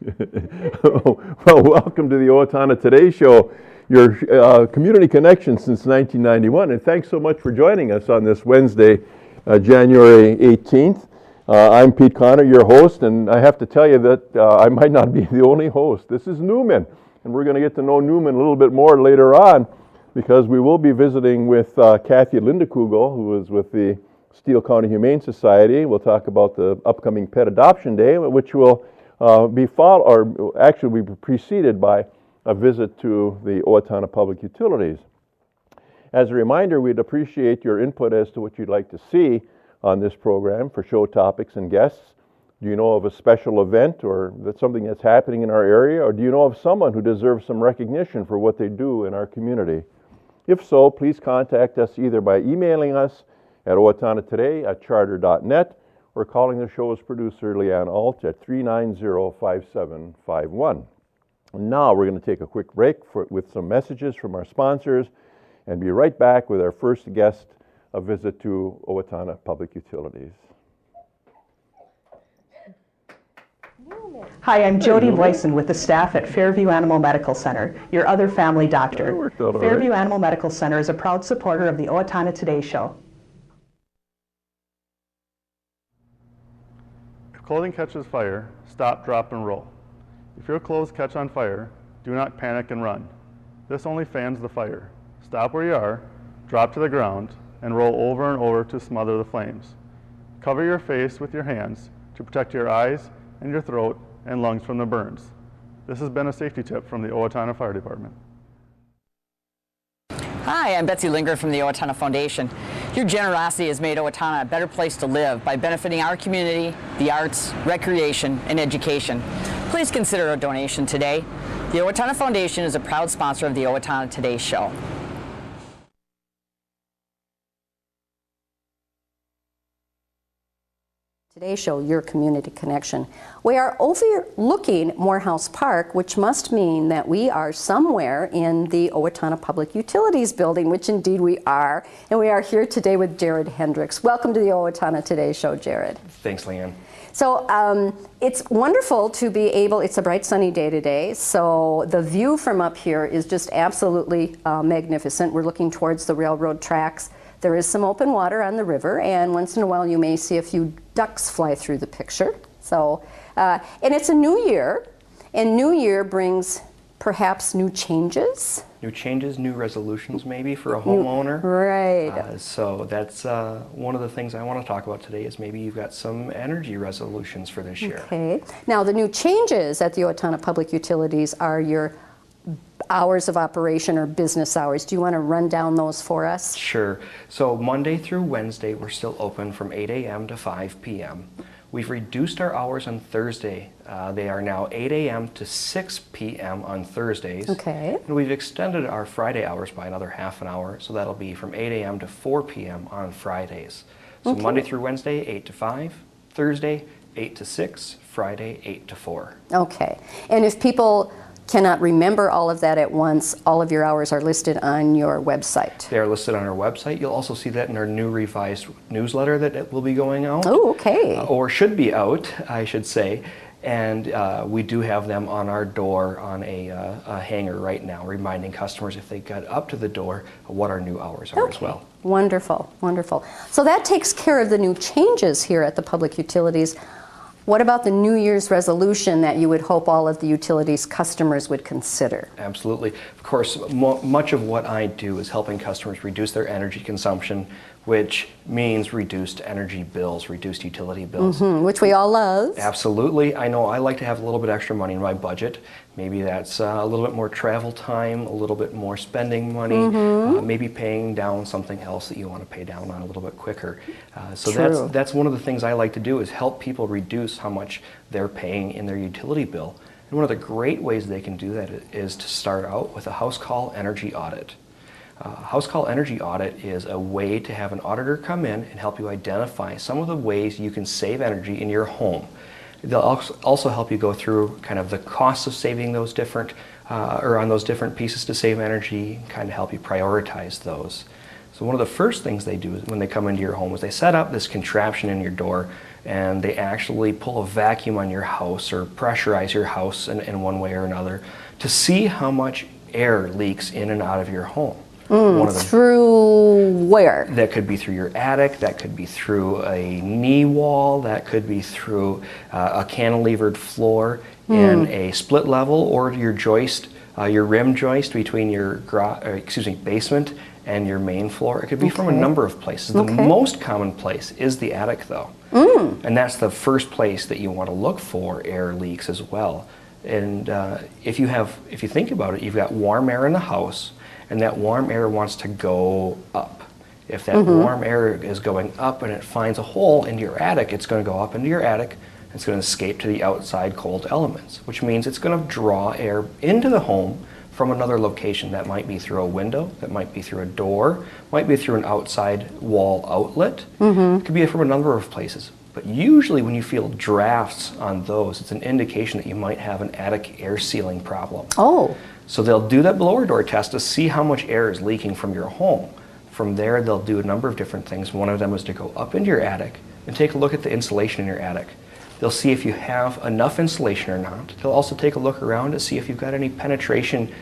Well, welcome to the Owatonna Today Show, your community connection since 1991, and thanks so much for joining us on this Wednesday, January 18th. I'm Pete Connor, your host, and I have to tell you that I might not be the only host. This is Neumann, and we're going to get to know Neumann a little bit more later on, because we will be visiting with Cathy Lindekugel, who is with the Steele County Humane Society. We'll talk about the upcoming Pet Adoption Day, which will be preceded by a visit to the Owatonna Public Utilities. As a reminder, we'd appreciate your input as to what you'd like to see on this program for show topics and guests. Do you know of a special event or something that's happening in our area, or do you know of someone who deserves some recognition for what they do in our community? If so, please contact us either by emailing us at owatonnatoday@charter.net or calling the show's producer, Leanne T, at 390-5751. Now we're going to take a quick break with some messages from our sponsors and be right back with our first guest, a visit to Owatonna Public Utilities. Hi, I'm Jody Boyson with the staff at Fairview Animal Medical Center, your other family doctor. Fairview Animal Medical Center is a proud supporter of the Owatonna Today Show. If clothing catches fire, stop, drop, and roll. If your clothes catch on fire, do not panic and run. This only fans the fire. Stop where you are, drop to the ground, and roll over and over to smother the flames. Cover your face with your hands to protect your eyes and your throat and lungs from the burns. This has been a safety tip from the Owatonna Fire Department. Hi, I'm Betsy Linger from the Owatonna Foundation. Your generosity has made Owatonna a better place to live by benefiting our community, the arts, recreation, and education. Please consider a donation today. The Owatonna Foundation is a proud sponsor of the Owatonna Today Show. Today Show, your community connection. We are overlooking Morehouse Park, which must mean that we are somewhere in the Owatonna Public Utilities building, which indeed we are. And we are here today with Jared Hendricks. Welcome to the Owatonna Today Show, Jared. Thanks, Leanne. So it's wonderful to be able, it's a bright sunny day today, so the view from up here is just absolutely magnificent. We're looking towards the railroad tracks. There is some open water on the river, and once in a while you may see a few ducks fly through the picture. So, and it's a new year, and new year brings perhaps new changes. New changes, new resolutions maybe for a homeowner. Right. So that's one of the things I want to talk about today is maybe you've got some energy resolutions for this year. Okay. Now the new changes at the Owatonna Public Utilities are your hours of operation or business hours. Do you want to run down those for us? Sure. So Monday through Wednesday, we're still open from 8 a.m. to 5 p.m. We've reduced our hours on Thursday. They are now 8 a.m. to 6 p.m. on Thursdays. Okay. And we've extended our Friday hours by another half an hour, so that'll be from 8 a.m. to 4 p.m. on Fridays. So Okay. Monday through Wednesday, 8 to 5. Thursday, 8 to 6. Friday, 8 to 4. Okay. And if people cannot remember all of that at once, all of your hours are listed on your website. They are listed on our website. You'll also see that in our new revised newsletter that will be going out. Oh, okay. Or should be out, I should say. And we do have them on our door on a hanger right now, reminding customers if they got up to the door what our new hours are as well. Wonderful, wonderful. So that takes care of the new changes here at the Public Utilities. What about the New Year's resolution that you would hope all of the utilities customers would consider? Absolutely. Of course, much of what I do is helping customers reduce their energy consumption, which means reduced energy bills, reduced utility bills. Which we all love. Absolutely. I know I like to have a little bit extra money in my budget. Maybe that's a little bit more travel time, a little bit more spending money, maybe paying down something else that you want to pay down on a little bit quicker. So that's one of the things I like to do is help people reduce how much they're paying in their utility bill. And one of the great ways they can do that is to start out with a house call energy audit. House call energy audit is a way to have an auditor come in and help you identify some of the ways you can save energy in your home. They'll also help you go through kind of the costs of saving those different, or on those different pieces to save energy, kind of help you prioritize those. So one of the first things they do when they come into your home is they set up this contraption in your door, and they actually pull a vacuum on your house or pressurize your house in one way or another to see how much air leaks in and out of your home. Through where? That could be through your attic, that could be through a knee wall, that could be through a cantilevered floor in a split level, or your joist, your rim joist between your basement and your main floor. It could be from a number of places. The most common place is the attic, though. And that's the first place that you want to look for air leaks as well. And if you think about it, you've got warm air in the house, and that warm air wants to go up. If that warm air is going up and it finds a hole into your attic, it's going to go up into your attic. It's going to escape to the outside cold elements, which means it's going to draw air into the home from another location. That might be through a window, that might be through a door, might be through an outside wall outlet. It could be from a number of places. But usually when you feel drafts on those, it's an indication that you might have an attic air sealing problem. Oh. So they'll do that blower door test to see how much air is leaking from your home. From there, they'll do a number of different things. One of them is to go up into your attic and take a look at the insulation in your attic. They'll see if you have enough insulation or not. They'll also take a look around to see if you've got any penetration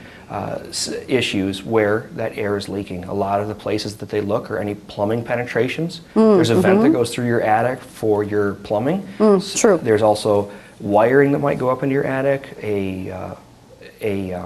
issues where that air is leaking. A lot of the places that they look are any plumbing penetrations. There's a vent that goes through your attic for your plumbing. True. There's also wiring that might go up into your attic. A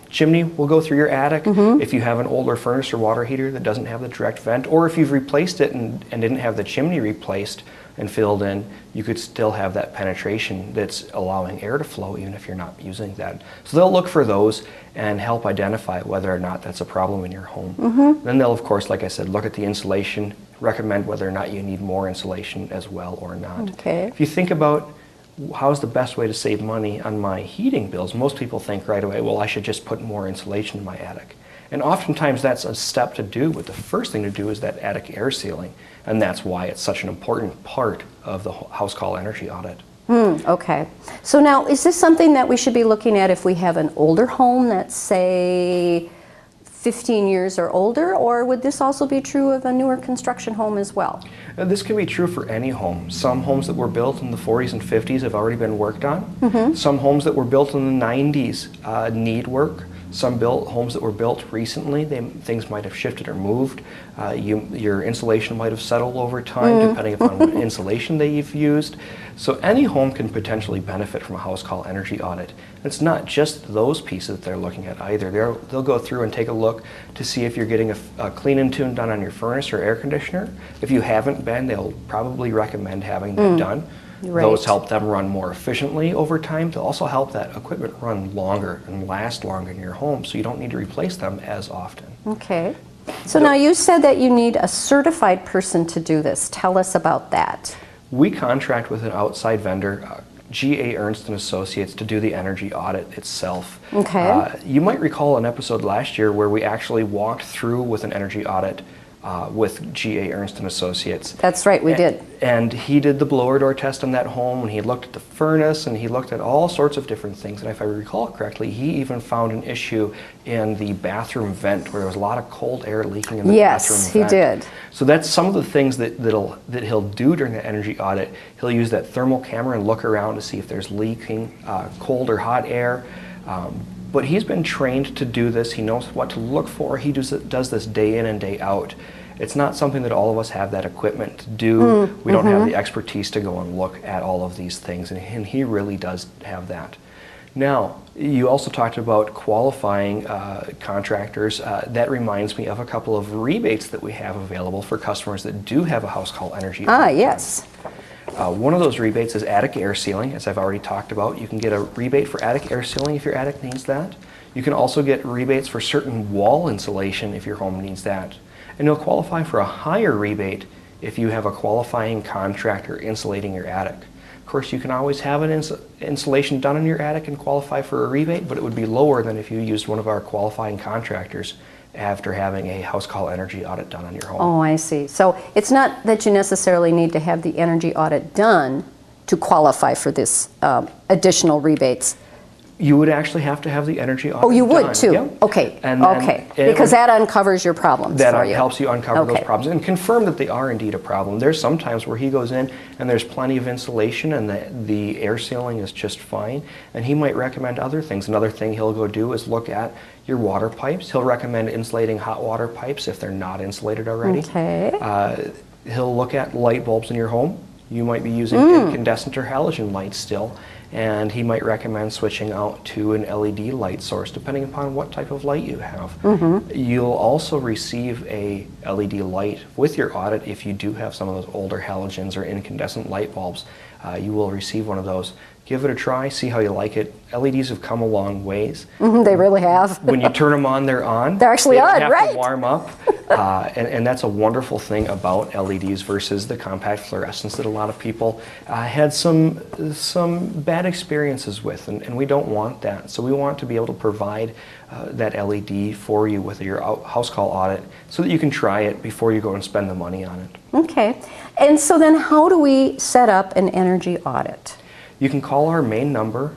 chimney will go through your attic if you have an older furnace or water heater that doesn't have the direct vent, or if you've replaced it and didn't have the chimney replaced and filled in, you could still have that penetration that's allowing air to flow even if you're not using that. So they'll look for those and help identify whether or not that's a problem in your home. Then they'll, of course, like I said, look at the insulation, recommend whether or not you need more insulation as well or not. If you think about how's the best way to save money on my heating bills, most people think right away, well, I should just put more insulation in my attic. And oftentimes that's a step to do, but the first thing to do is that attic air sealing. And that's why it's such an important part of the house call energy audit. Okay. So now, is this something that we should be looking at if we have an older home that's, say, 15 years or older, or would this also be true of a newer construction home as well? This can be true for any home. Some homes that were built in the 40s and 50s have already been worked on. Some homes that were built in the 90s need work. Some homes that were built recently, things might have shifted or moved. Your insulation might have settled over time, depending upon what insulation that you've used. So any home can potentially benefit from a house call energy audit. It's not just those pieces that they're looking at either. They'll go through and take a look to see if you're getting a clean and tune done on your furnace or air conditioner. If you haven't been, they'll probably recommend having that done. Those help them run more efficiently over time. They'll also help that equipment run longer and last longer in your home, so you don't need to replace them as often. Okay. So now you said that you need a certified person to do this. Tell us about that. We contract with an outside vendor, GA Ernst & Associates, to do the energy audit itself. Okay. You might recall an episode last year where we actually walked through with an energy audit with GA Ernst & Associates. That's right, we did. And he did the blower door test on that home, and he looked at the furnace, and he looked at all sorts of different things. And if I recall correctly, he even found an issue in the bathroom vent where there was a lot of cold air leaking in the bathroom vent. Yes, he did. So that's some of the things that he'll do during the energy audit. He'll use that thermal camera and look around to see if there's leaking cold or hot air. But he's been trained to do this. He knows what to look for. He does this day in and day out. It's not something that all of us have that equipment to do. We don't have the expertise to go and look at all of these things, and he really does have that. Now, you also talked about qualifying contractors. That reminds me of a couple of rebates that we have available for customers that do have a house call energy audit. Yes. One of those rebates is attic air sealing, as I've already talked about. You can get a rebate for attic air sealing if your attic needs that. You can also get rebates for certain wall insulation if your home needs that. And you'll qualify for a higher rebate if you have a qualifying contractor insulating your attic. Of course, you can always have an insulation done in your attic and qualify for a rebate, but it would be lower than if you used one of our qualifying contractors after having a house call energy audit done on your home. Oh, I see. So it's not that you necessarily need to have the energy audit done to qualify for this additional rebates. You would actually have to have the energy audit. Oh, you would done. too? Yep. Okay, And then okay. it Because would- that uncovers your problems that for you. helps you uncover those Okay. problems and confirm that they are indeed a problem. There's some times where he goes in and there's plenty of insulation and the air sealing is just fine, and he might recommend other things. Another thing he'll go do is look at your water pipes. He'll recommend insulating hot water pipes if they're not insulated already. Okay. He'll look at light bulbs in your home. You might be using incandescent or halogen lights still, and he might recommend switching out to an LED light source depending upon what type of light you have. You'll also receive a LED light with your audit if you do have some of those older halogens or incandescent light bulbs. You will receive one of those. Give it a try, see how you like it. LEDs have come a long ways. They really have. When you turn them on, they're on. They're actually They don't on, have right. to warm up. And that's a wonderful thing about LEDs versus the compact fluorescents that a lot of people had some bad experiences with, and we don't want that. So we want to be able to provide that LED for you with your house call audit so that you can try it before you go and spend the money on it. Okay. And so then how do we set up an energy audit? You can call our main number,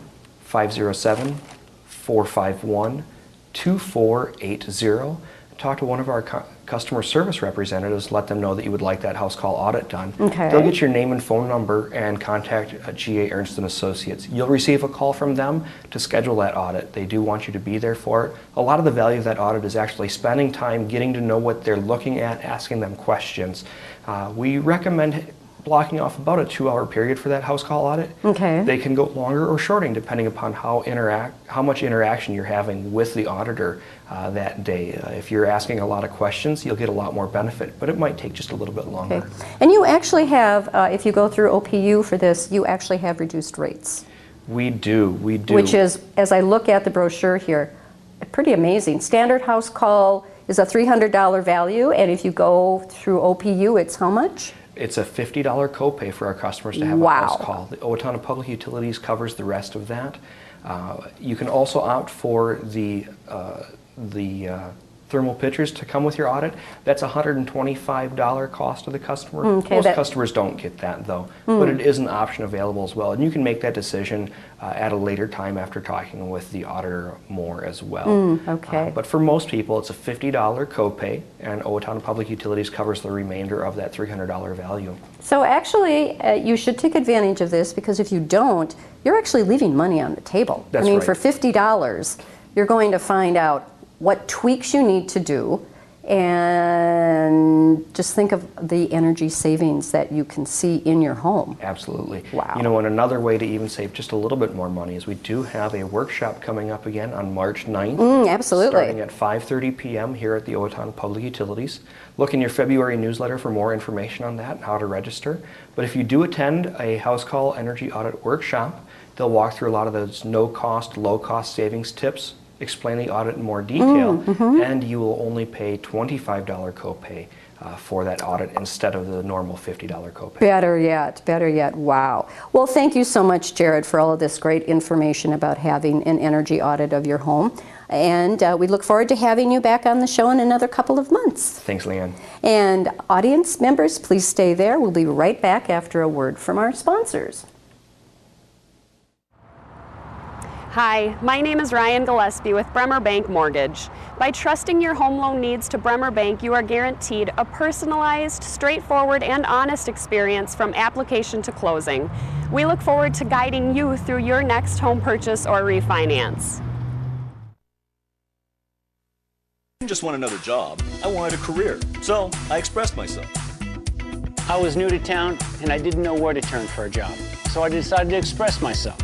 507-451-2480. Talk to one of our customer service representatives, let them know that you would like that house call audit done. Okay. They'll get your name and phone number and contact GA Ernst & Associates. You'll receive a call from them to schedule that audit. They do want you to be there for it. A lot of the value of that audit is actually spending time getting to know what they're looking at, asking them questions. We recommend blocking off about a 2-hour period for that house call audit. Okay. They can go longer or shorting depending upon how much interaction you're having with the auditor that day. If you're asking a lot of questions, you'll get a lot more benefit, but it might take just a little bit longer. Okay. And you actually have, if you go through OPU for this, you actually have reduced rates. We do. Which is, as I look at the brochure here, pretty amazing. Standard house call is a $300 value, and if you go through OPU, it's how much? It's a $50 copay for our customers to have a house call. The Owatonna Public Utilities covers the rest of that. You can also opt for the thermal pictures to come with your audit. That's a $125 cost to the customer. Okay, Most customers don't get that though, but it is an option available as well. And you can make that decision at a later time after talking with the auditor more as well. Okay. But for most people, it's a $50 copay, and Owatonna Public Utilities covers the remainder of that $300 value. So actually, you should take advantage of this, because if you don't, you're actually leaving money on the table. That's I mean, right. for $50, you're going to find out what tweaks you need to do, and just think of the energy savings that you can see in your home. Absolutely. Wow. You know, and another way to even save just a little bit more money is we do have a workshop coming up again on March 9th. Absolutely. Starting at 5:30 p.m. here at the Owatonna Public Utilities. Look in your February newsletter for more information on that and how to register. But if you do attend a house call energy audit workshop, they'll walk through a lot of those no-cost, low-cost savings tips, explain the audit in more detail, and you will only pay $25 copay for that audit instead of the normal $50 copay. Better yet, wow. Well, thank you so much, Jared, for all of this great information about having an energy audit of your home. And we look forward to having you back on the show in another couple of months. Thanks, Leanne. And audience members, please stay there. We'll be right back after a word from our sponsors. Hi, my name is Ryan Gillespie with Bremer Bank Mortgage. By trusting your home loan needs to Bremer Bank, you are guaranteed a personalized, straightforward, and honest experience from application to closing. We look forward to guiding you through your next home purchase or refinance. I didn't just want another job, I wanted a career, so I expressed myself. I was new to town and I didn't know where to turn for a job, so I decided to express myself.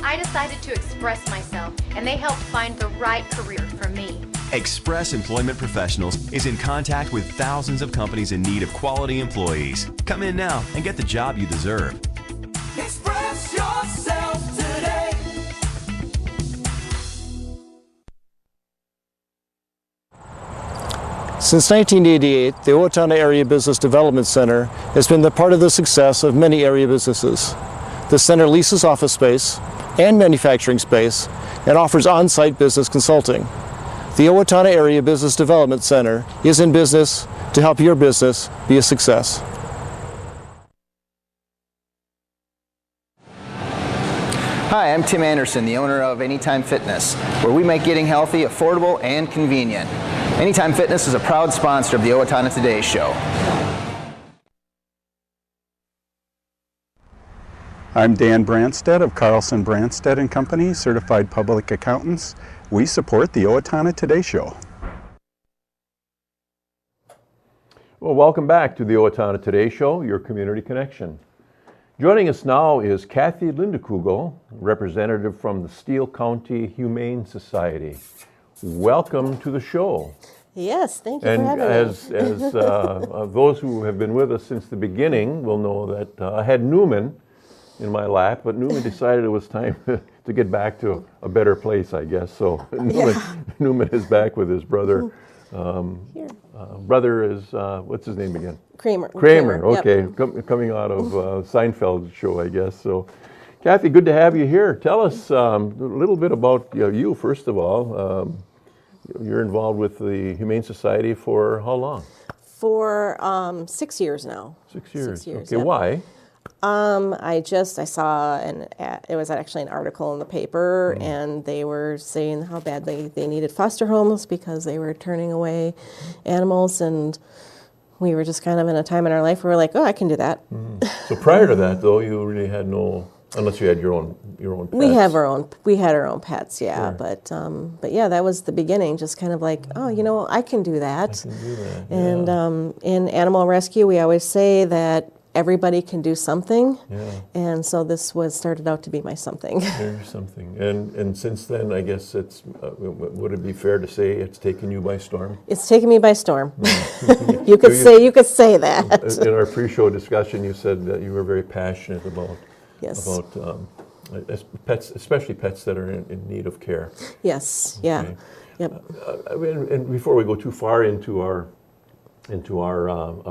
I decided to express myself, and they helped find the right career for me. Express Employment Professionals is in contact with thousands of companies in need of quality employees. Come in now and get the job you deserve. Express yourself today. Since 1988, the Owatonna Area Business Development Center has been the part of the success of many area businesses. The center leases office space and manufacturing space and offers on-site business consulting. The Owatonna Area Business Development Center is in business to help your business be a success. Hi, I'm Tim Anderson, the owner of Anytime Fitness, where we make getting healthy affordable and convenient. Anytime Fitness is a proud sponsor of the Owatonna Today Show. I'm Dan Branstead of Carlson Branstead and Company, Certified Public Accountants. We support the Owatonna Today Show. Well, welcome back to the Owatonna Today Show, your community connection. Joining us now is Cathy Lindekugel, representative from the Steele County Humane Society. Welcome to the show. Yes, thank you for having me. And as those who have been with us since the beginning will know that I had Neumann in my lap, but Neumann decided it was time to get back to a better place, I guess. So Neumann is back with his brother. Brother is, what's his name again? Kramer. Okay. Yep. Coming out of Seinfeld's show, I guess. So, Cathy, good to have you here. Tell us a little bit about you, first of all. You're involved with the Humane Society for how long? For 6 years now. 6 years. 6 years. Okay, yep. Why? I saw it was actually an article in the paper, and they were saying how badly they needed foster homes because they were turning away animals, and we were just kind of in a time in our life where we're like, oh, I can do that. So prior to that, though, you really had no, unless you had your own pets. We had our own pets, yeah. Sure. But yeah, that was the beginning. Just kind of like, oh, I can do that. And in animal rescue, we always say that everybody can do something, and so this started out to be my something. There's something, and since then, I guess it's. Would it be fair to say it's taken you by storm? It's taken me by storm. You could say that. In our pre-show discussion, you said that you were very passionate about pets, especially pets that are in need of care. Yes. Yeah. Okay. Yep. And before we go too far into our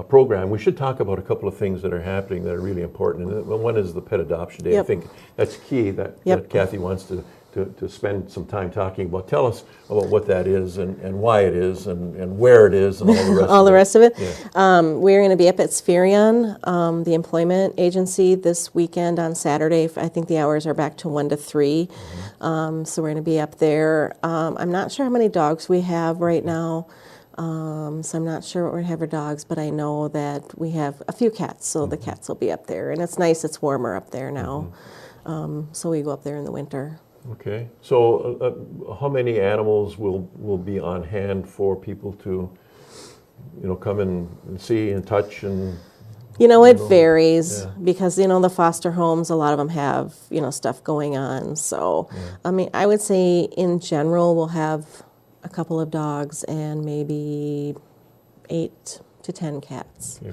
program, we should talk about a couple of things that are happening that are really important. And one is the Pet Adoption Day. Yep. I think that's key that Cathy wants to spend some time talking about. Tell us about what that is and why it is and where it is and all the rest all of the it. rest of it. Yeah. We're going to be up at Spherion, the employment agency, this weekend on Saturday. I think the hours are back to 1 to 3. So we're going to be up there. I'm not sure how many dogs we have right now. So I'm not sure what we're going to have for dogs, but I know that we have a few cats, so the cats will be up there. And it's nice, it's warmer up there now. So we go up there in the winter. Okay. So how many animals will be on hand for people to, come and see and touch and... It varies because, the foster homes, a lot of them have, stuff going on. So, I would say in general we'll have a couple of dogs and maybe 8 to 10 cats. Okay.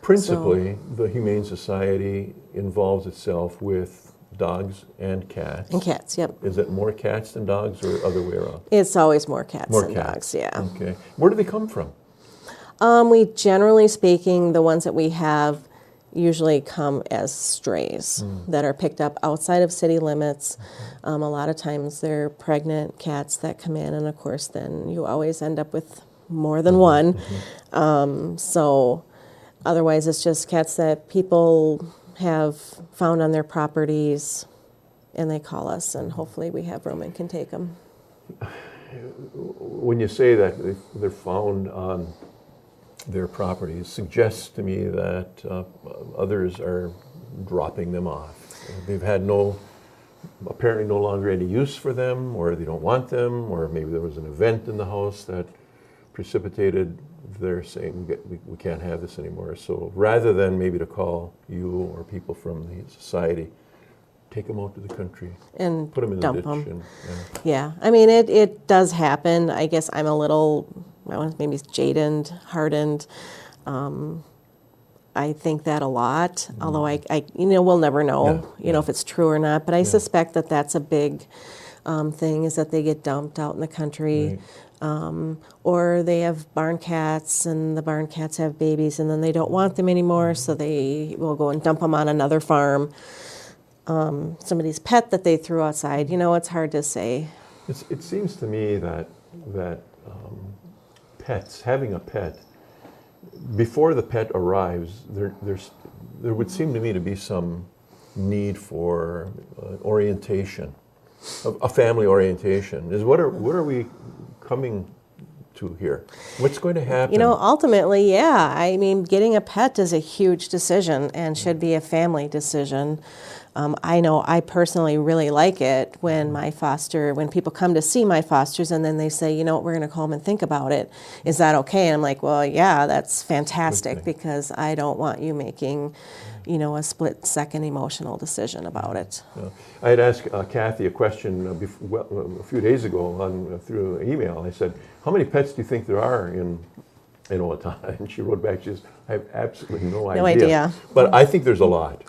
Principally, the Humane Society involves itself with dogs and cats. And cats, yep. Is it more cats than dogs or other way around? It's always more cats than dogs, yeah. Okay. Where do they come from? We generally speaking, the ones that we have usually come as strays that are picked up outside of city limits. A lot of times they're pregnant cats that come in, and of course then you always end up with more than one. So otherwise it's just cats that people have found on their properties, and they call us, and hopefully we have room and can take them. When you say that they're found on their properties, suggests to me that others are dropping them off. They've had apparently no longer any use for them, or they don't want them, or maybe there was an event in the house that precipitated their saying we can't have this anymore. So rather than maybe to call you or people from the society, take them out to the country and put them in dump the ditch. Them. It does happen. I guess I'm a little, maybe jaded, hardened. I think that a lot, although I we'll never know, if it's true or not. But I suspect that that's a big thing, is that they get dumped out in the country. Right. Or they have barn cats, and the barn cats have babies, and then they don't want them anymore, so they will go and dump them on another farm. Somebody's pet that they threw outside, it's hard to say. It seems to me that pets, having a pet, before the pet arrives, there would seem to me to be some need for orientation, a family orientation, is what are we coming to here? What's going to happen? You know, ultimately, yeah. I mean, getting a pet is a huge decision and should be a family decision. I know I personally really like it when when people come to see my fosters and then they say, you know what, we're going to go home and think about it. Is that okay? And I'm like, well, yeah, that's fantastic because I don't want you making, you know, a split-second emotional decision about it. Yeah. I had asked Cathy a question a few days ago through email. I said, how many pets do you think there are in Owatonna? And she wrote back, she says, I have absolutely no idea. But I think there's a lot.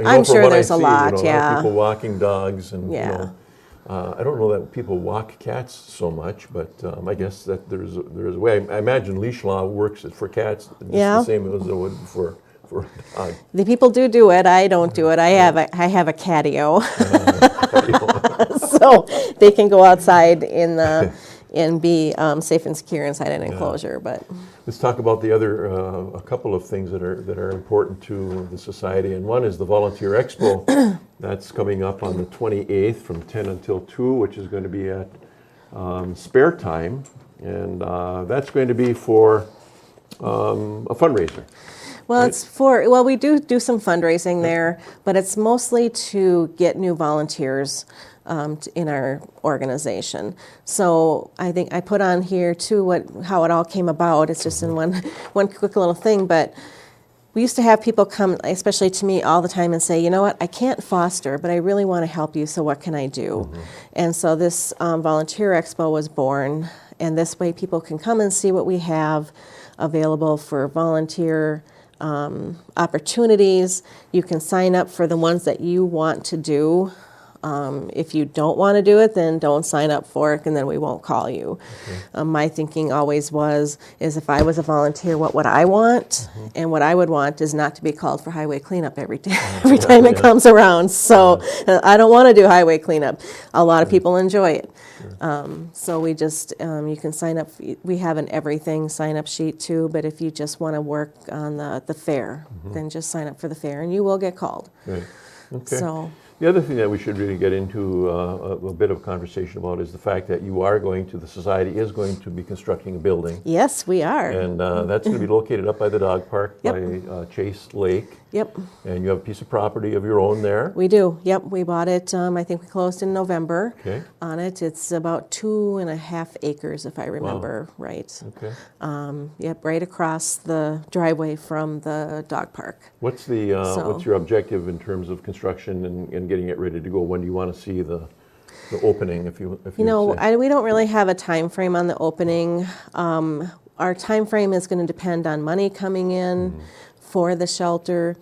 I'm sure there's a lot, a lot of people walking dogs and, you know, I don't know that people walk cats so much, but I guess that there's a way. I imagine leash law works for cats just the same as it would for a dog. The people do it. I don't do it. I have a catio. So they can go outside and be safe and secure inside an enclosure. But let's talk about the other a couple of things that are important to the society, and one is the Volunteer Expo. That's coming up on the 28th from 10 until 2, which is going to be at Spare Time, and that's going to be for a fundraiser. Well, right? We do some fundraising there, but it's mostly to get new volunteers in our organization. So I think I put on here too how it all came about. It's just in one quick little thing, but we used to have people come, especially to me all the time, and say, you know what, I can't foster, but I really want to help you, so what can I do? And so this Volunteer Expo was born, and this way people can come and see what we have available for volunteer opportunities. You can sign up for the ones that you want to do. If you don't want to do it, then don't sign up for it, and then we won't call you. My thinking always is if I was a volunteer, what would I want? And what I would want is not to be called for highway cleanup every time it comes around. So I don't want to do highway cleanup. A lot of people enjoy it. So we just, you can sign up. We have an everything sign-up sheet too, but if you just want to work on the fair, then just sign up for the fair, and you will get called. Right. Okay. So. The other thing that we should really get into a bit of conversation about is the fact that the society is going to be constructing a building. Yes, we are. And that's going to be located up by the dog park by Chase Lake. Yep. And you have a piece of property of your own there. We do. Yep. We bought it. I think we closed in November. Okay. On it. It's about 2.5 acres, if I remember right. Okay. Yep. Right across the driveway from the dog park. What's what's your objective in terms of construction and getting it ready to go? When do you want to see the opening? If you know, we don't really have a time frame on the opening. Our time frame is going to depend on money coming in for the shelter.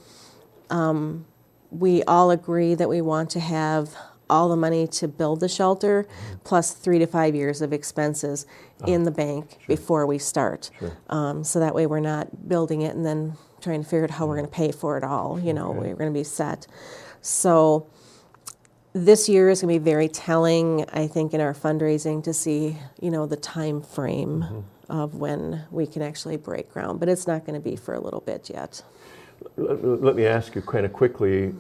We all agree that we want to have all the money to build the shelter plus 3 to 5 years of expenses in the bank before we start. So that way we're not building it and then trying to figure out how we're going to pay for it all. You know, we're going to be set. So this year is going to be very telling, I think, in our fundraising to see, you know, the time frame of when we can actually break ground. But it's not going to be for a little bit yet. Let me ask you kind of quickly,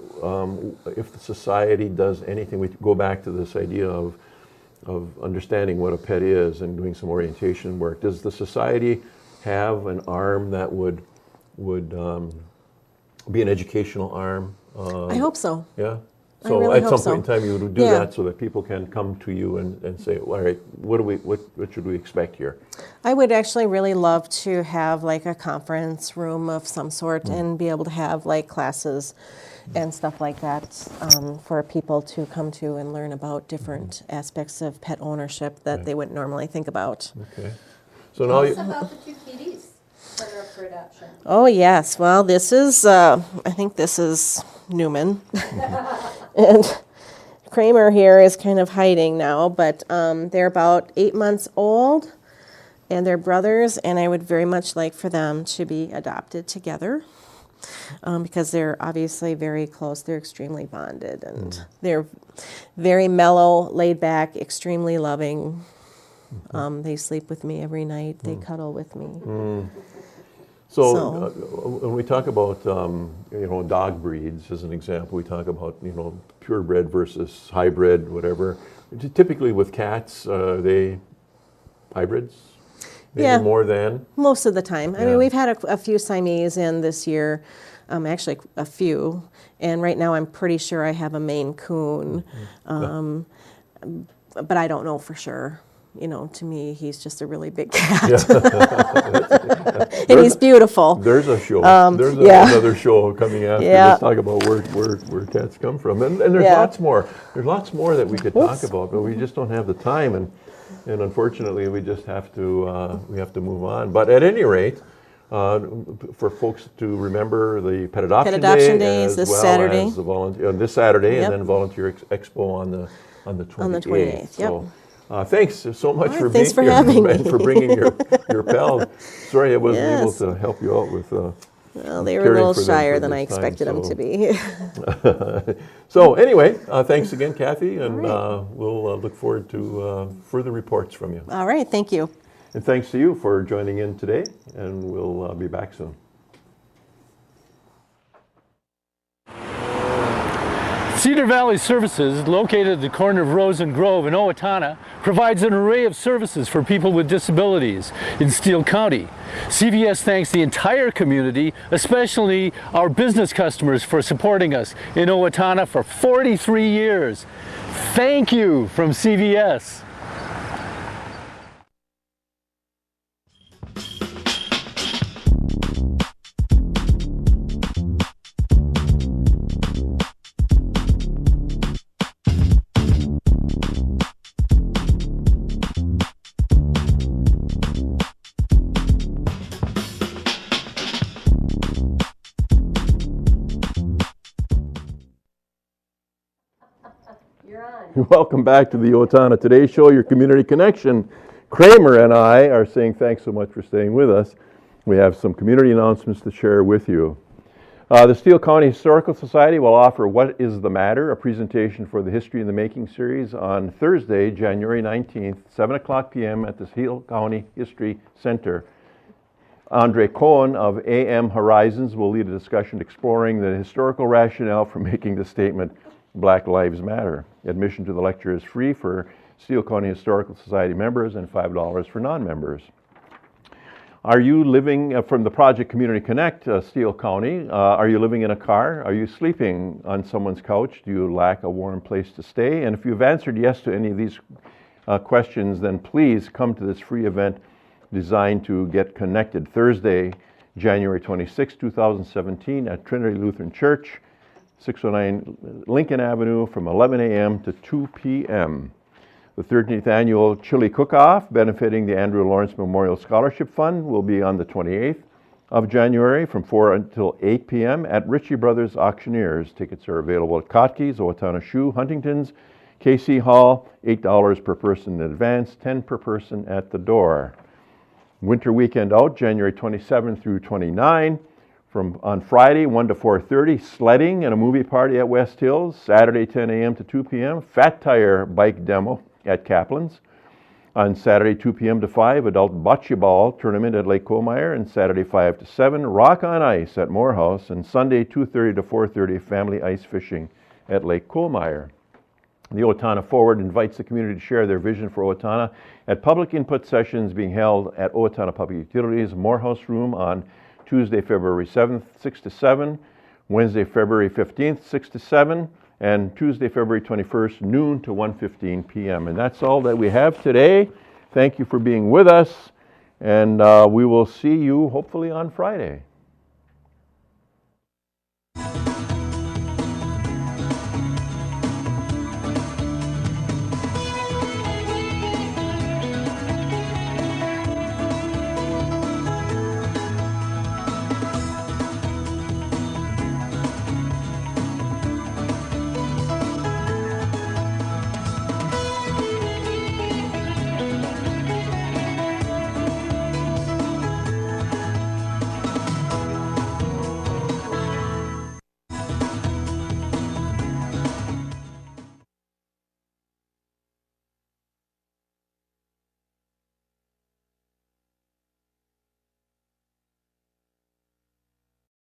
if the society does anything, we go back to this idea of understanding what a pet is and doing some orientation work. Does the society have an arm that would be an educational arm? I hope so. Yeah? I So really at some hope point in time you would do that so that people can come to you and say, all right, what should we expect here? I would actually really love to have like a conference room of some sort and be able to have like classes and stuff like that for people to come to and learn about different aspects of pet ownership that they wouldn't normally think about. Okay. So now Tell us about the 2 kitties that are up for adoption. Oh yes, well this is, I think this is Neumann. And Kramer here is kind of hiding now, but they're about 8 months old, and they're brothers, and I would very much like for them to be adopted together because they're obviously very close. They're extremely bonded, and they're very mellow, laid back, extremely loving. They sleep with me every night. They cuddle with me. So when we talk about dog breeds as an example, we talk about purebred versus hybrid, whatever. Typically with cats, are they hybrids? Maybe more than? Most of the time. I mean, we've had a few Siamese in this year, actually a few, and right now I'm pretty sure I have a Maine Coon, but I don't know for sure. To me, he's just a really big cat. And he's beautiful. There's a show. There's another show coming after. Let's talk about where cats come from. And there's lots more. There's lots more that we could talk about, but we just don't have the time. And unfortunately, we just have to move on. But at any rate, for folks to remember the Pet Adoption Day is this Saturday. As this Saturday, and then Volunteer Expo on the 28th. On the 28th, So, thanks so much for being here and for bringing your pal. Sorry I wasn't able to help you out with well, they were a little shyer than I expected them to be. So anyway, thanks again, Cathy, and we'll look forward to further reports from you. All right, thank you. And thanks to you for joining in today, and we'll be back soon. Cedar Valley Services, located at the corner of Rose and Grove in Owatonna, provides an array of services for people with disabilities in Steele County. CVS thanks the entire community, especially our business customers, for supporting us in Owatonna for 43 years. Thank you from CVS. Welcome back to the Owatonna Today Show, your community connection. Kramer and I are saying thanks so much for staying with us. We have some community announcements to share with you. The Steele County Historical Society will offer What is the Matter?, a presentation for the History in the Making series on Thursday, January 19th, 7 o'clock p.m. at the Steele County History Center. Andre Cohen of AM Horizons will lead a discussion exploring the historical rationale for making the statement, Black Lives Matter. Admission to the lecture is free for Steele County Historical Society members and $5 for non-members. Are you living, from the Project Community Connect, Steele County, are you living in a car? Are you sleeping on someone's couch? Do you lack a warm place to stay? And if you've answered yes to any of these questions, then please come to this free event designed to get connected. Thursday, January 26, 2017 at Trinity Lutheran Church, 609 Lincoln Avenue from 11 a.m. to 2 p.m. The 13th annual Chili Cook-Off, benefiting the Andrew Lawrence Memorial Scholarship Fund, will be on the 28th of January from 4 until 8 p.m. at Ritchie Brothers Auctioneers. Tickets are available at Kotke's, Owatonna Shoe, Huntington's, KC Hall, $8 per person in advance, $10 per person at the door. Winter Weekend Out, January 27 through 29. On Friday, 1 to 4:30, sledding and a movie party at West Hills. Saturday, 10 a.m. to 2 p.m., Fat Tire bike demo at Kaplan's. On Saturday, 2 p.m. to 5, adult bocce ball tournament at Lake Coalmire. And Saturday, 5 to 7, rock on ice at Morehouse. And Sunday, 2:30 to 4:30, family ice fishing at Lake Coalmire. The Owatonna Forward invites the community to share their vision for Owatonna at public input sessions being held at Owatonna Public Utilities Morehouse Room on Tuesday, February 7th, 6 to 7, Wednesday, February 15th, 6 to 7, and Tuesday, February 21st, noon to 1:15 p.m. And that's all that we have today. Thank you for being with us, and we will see you hopefully on Friday.